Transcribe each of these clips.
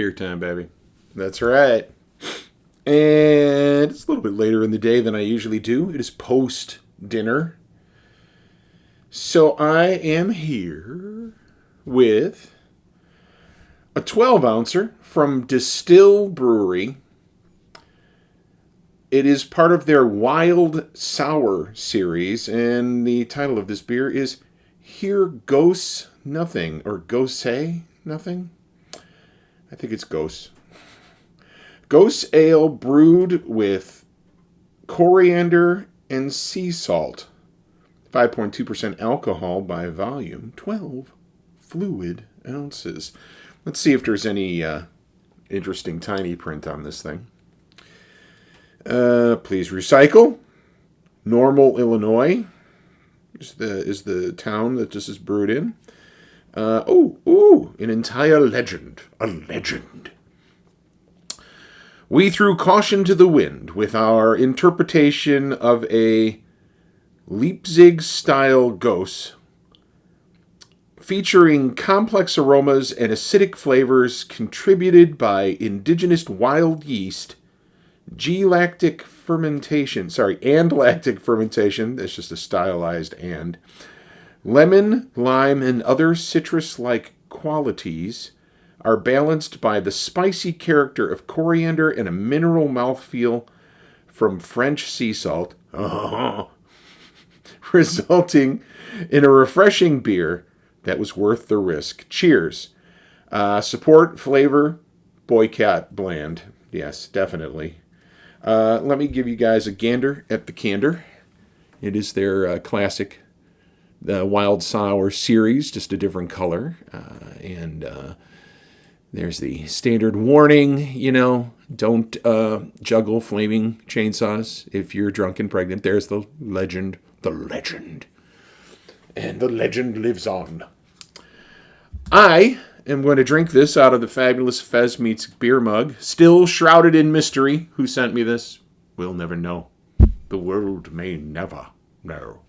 beer time, baby. That's right. And it's a little bit later in the day than I usually do. It is post dinner. So I am here with a 12-ouncer from Destihl Brewery. It is part of their Wild Sour series, and the title of this beer is Here Gose Nothing, or Gose Nothing? I think it's Gose. Gose Ale brewed with coriander and sea salt. 5.2% alcohol by volume, 12 fluid ounces. Let's see if there's any interesting tiny print on this thing. Please recycle. Normal, Illinois is the town that this is brewed in. An entire legend. A legend. We threw caution to the wind with our interpretation of a Leipzig-style Gose, featuring complex aromas and acidic flavors contributed by indigenous wild yeast, and lactic fermentation. That's just a stylized and. Lemon, lime, and other citrus-like qualities are balanced by the spicy character of coriander and a mineral mouthfeel from French sea salt, resulting in a refreshing beer that was worth the risk. Cheers. Support, flavor, boycott, bland. Yes, definitely. Let me give you guys a gander at the candor. It is their classic, the Wild Sour series, just a different color. And there's the standard warning, don't juggle flaming chainsaws if you're drunk and pregnant. There's the legend. And the legend lives on. I am going to drink this out of the fabulous Fez Meets beer mug, still shrouded in mystery. Who sent me this? We'll never know. The world may never know.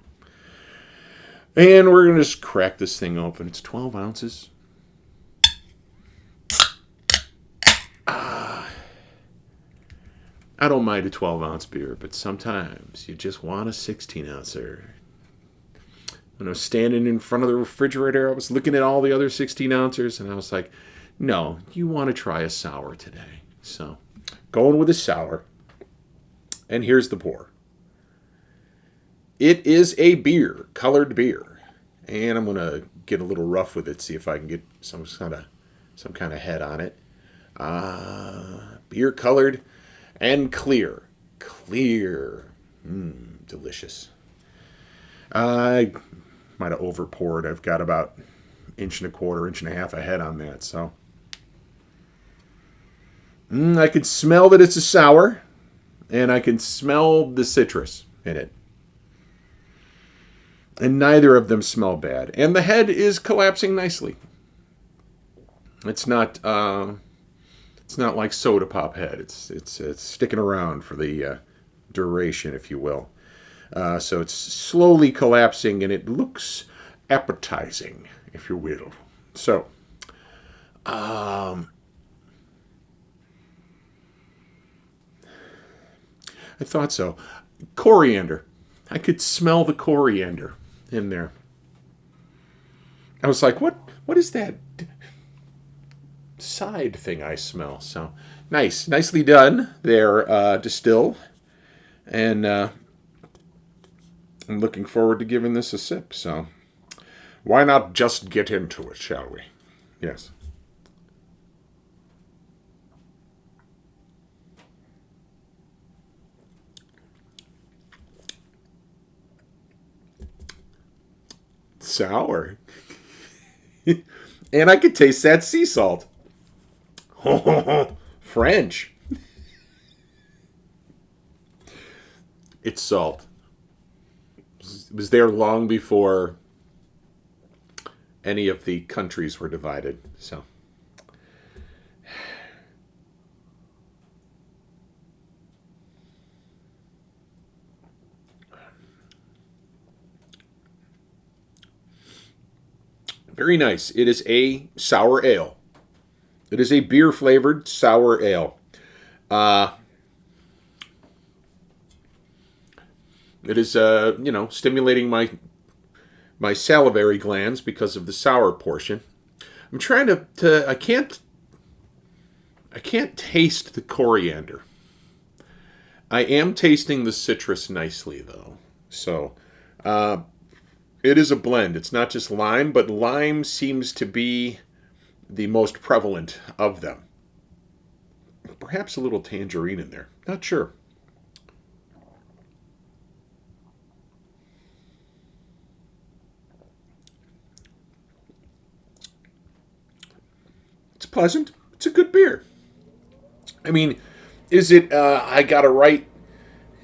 And we're going to just crack this thing open. It's 12 ounces. I don't mind a 12-ounce beer, but sometimes you just want a 16-ouncer. When I was standing in front of the refrigerator, I was looking at all the other 16-ouncers, and I was like, no, you want to try a sour today. So, going with a sour. And here's the pour. It is a beer, colored beer. And I'm going to get a little rough with it, see if I can get some kind of head on it. Beer colored and clear. Delicious. I might have over poured. I've got about 1.25 inch and a half of head on that. So I can smell that it's a sour, and I can smell the citrus in it. And neither of them smell bad. And the head is collapsing nicely. It's not like soda pop head. It's sticking around for the duration, if you will. So it's slowly collapsing, and it looks appetizing, if you will. So, I thought so. Coriander. I could smell the coriander in there. I was like, what is that side thing I smell? So, nicely done there, Destihl. And I'm looking forward to giving this a sip. So, why not just get into it, shall we? Yes. Sour. And I could taste that sea salt. French. It's salt. It was there long before any of the countries were divided. So, very nice. It is a sour ale. It is a beer-flavored sour ale. It is, stimulating my salivary glands because of the sour portion. I'm trying to I can't taste the coriander. I am tasting the citrus nicely though. So, it is a blend. It's not just lime, but lime seems to be the most prevalent of them. Perhaps a little tangerine in there. Not sure. It's pleasant. It's a good beer. I mean, is it, I got to write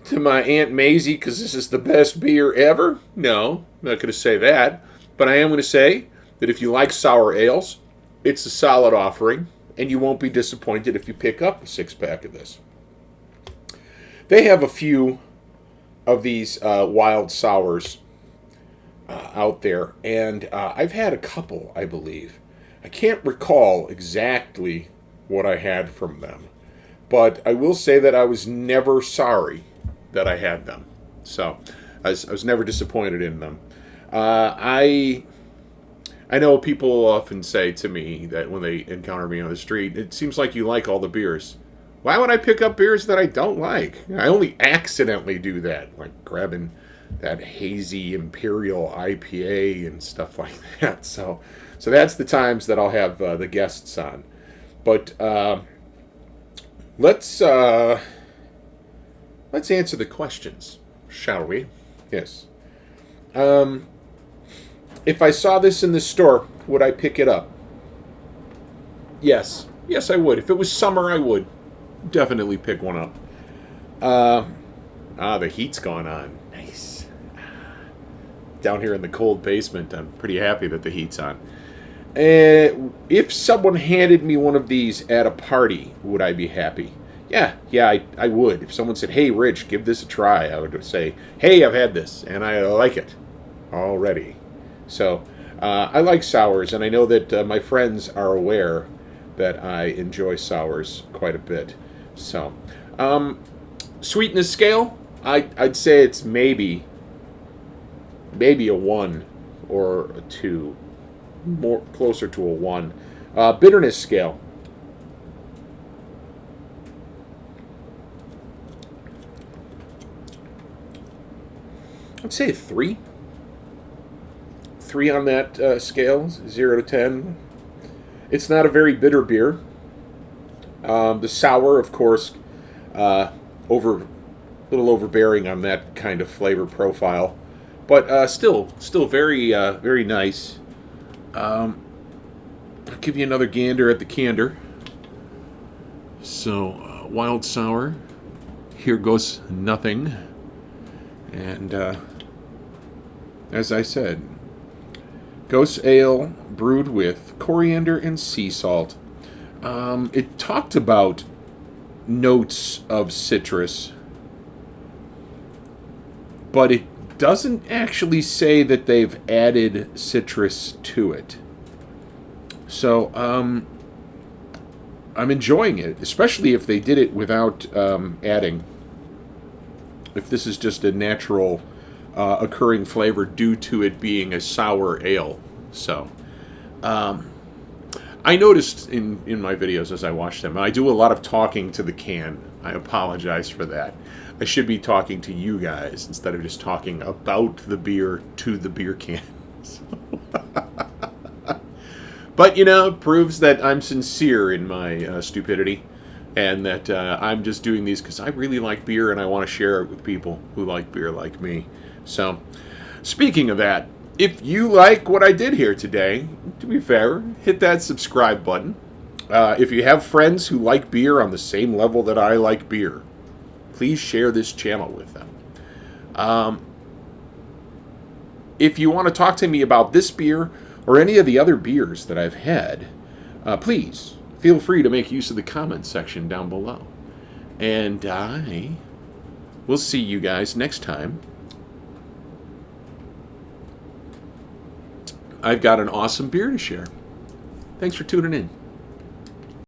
to my Aunt Maisie because this is the best beer ever? No, I'm not going to say that. But I am going to say that if you like sour ales, it's a solid offering, and you won't be disappointed if you pick up a 6-pack of this. They have a few of these wild sours out there, and I've had a couple, I believe. I can't recall exactly what I had from them, but I will say that I was never sorry that I had them. So I was never disappointed in them. I know people often say to me that when they encounter me on the street, it seems like you like all the beers. Why would I pick up beers that I don't like? I only accidentally do that, like grabbing that hazy Imperial IPA and stuff like that. So that's the times that I'll have the guests on. But let's answer the questions, shall we? Yes. If I saw this in the store, would I pick it up? Yes. Yes, I would. If it was summer, I would definitely pick one up. The heat's gone on. Nice. Down here in the cold basement, I'm pretty happy that the heat's on. If someone handed me one of these at a party, would I be happy? Yeah, I would. If someone said, hey, Rich, give this a try, I would say, hey, I've had this, and I like it already. So, I like sours, and I know that my friends are aware that I enjoy sours quite a bit. So, sweetness scale, I'd say it's maybe a 1 or a 2. More closer to a 1. Bitterness scale. I'd say a 3. 3 on that scale, 0 to 10. It's not a very bitter beer. The sour, of course, a little overbearing on that kind of flavor profile, but still very very nice. I'll give you another gander at the candor. So, wild sour. Here goes nothing. And as I said, Gose ale brewed with coriander and sea salt. It talked about notes of citrus, but it doesn't actually say that they've added citrus to it. So, I'm enjoying it, especially if they did it without adding. If this is just a natural occurring flavor due to it being a sour ale. So, I noticed in my videos as I watch them, I do a lot of talking to the can. I apologize for that. I should be talking to you guys instead of just talking about the beer to the beer cans. But, it proves that I'm sincere in my stupidity, and that I'm just doing these because I really like beer and I want to share it with people who like beer like me. So, speaking of that, if you like what I did here today, to be fair, hit that subscribe button. If you have friends who like beer on the same level that I like beer, please share this channel with them. If you want to talk to me about this beer or any of the other beers that I've had, please feel free to make use of the comment section down below. And I will see you guys next time. I've got an awesome beer to share. Thanks for tuning in.